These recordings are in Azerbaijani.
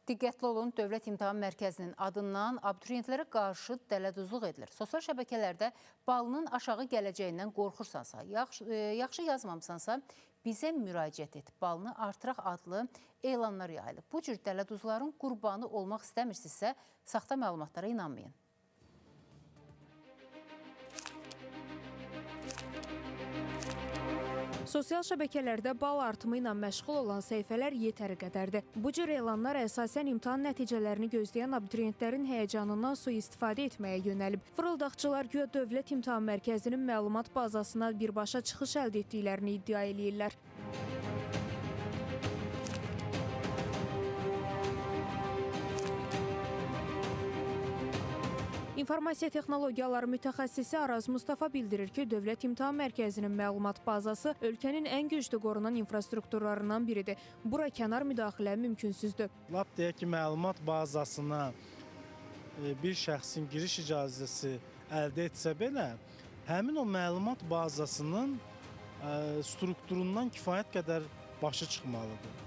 Diqqətli olun, Dövlət İmtahan Mərkəzinin adından abituriyentlərə qarşı dələduzluq edilir. Sosial şəbəkələrdə balının aşağı gələcəyindən qorxursansa, yaxşı yazmamısansa, bizə müraciət et, balını artıraq adlı elanlar yayılıb. Bu cür dələduzların qurbanı olmaq istəmirsinizsə, saxta məlumatlara inanmayın. Sosial şəbəkələrdə bal artımı ilə məşğul olan səhifələr yetəri qədərdir. Bu cür elanlar əsasən imtahan nəticələrini gözləyən abituriyentlərin həyəcanından sui-istifadə etməyə yönəlib. Fırıldaqçılar güya Dövlət İmtahan Mərkəzinin məlumat bazasına birbaşa çıxış əldə etdiklərini iddia edirlər. İnformasiya texnologiyaları mütəxəssisi Araz Mustafa bildirir ki, Dövlət İmtahan Mərkəzinin məlumat bazası ölkənin ən güclü qorunan infrastrukturlarından biridir. Bura kənar müdaxilə mümkünsüzdür. Lap deyək ki, məlumat bazasına bir şəxsin giriş icazəsi əldə etsə belə, həmin o məlumat bazasının strukturundan kifayət qədər başı çıxmalıdır.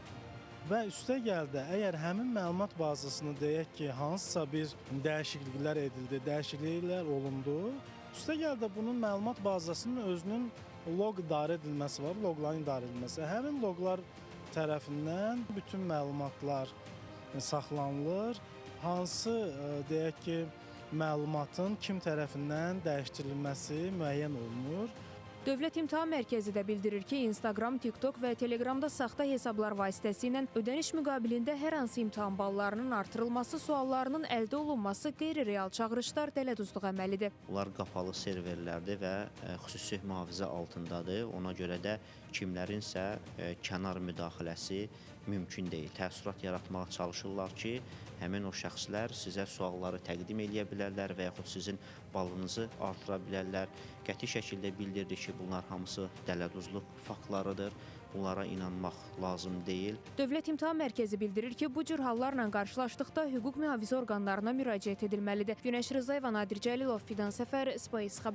Və üstəgəl də, əgər həmin məlumat bazasını deyək ki, hansısa bir dəyişikliklər edildi, dəyişikliklər olundu, üstəgəl də bunun məlumat bazasının özünün loq idarə edilməsi var, loqların idarə edilməsi. Həmin loqlar tərəfindən bütün məlumatlar saxlanılır, hansı deyək ki, məlumatın kim tərəfindən dəyişdirilməsi müəyyən olunur. Dövlət İmtahan Mərkəzi də bildirir ki, Instagram, TikTok və Telegramda saxta hesablar vasitəsilə ödəniş müqabilində hər hansı imtahan ballarının artırılması, suallarının əldə olunması qeyri-real çağırışlar dələduzluq əməlidir. Bunlar qapalı serverlərdir və xüsusi mühafizə altındadır. Ona görə də kimlərinsə kənar müdaxiləsi mümkün deyil. Təəssürat yaratmağa çalışırlar ki, həmin o şəxslər sizə sualları təqdim edə bilərlər və yaxud sizin balınızı artıra bilərlər. Qəti şəkildə bildirdi ki, bunlar hamısı dələduzluq faktlarıdır. Bunlara inanmaq lazım deyil. Dövlət İmtahan Mərkəzi bildirir ki, bu cür hallarla qarşılaşdıqda hüquq mühafizə orqanlarına müraciət edilməlidir. Günəş Rzayeva, Nadir Cəlilov, Fidan Səfər, Space xəbər.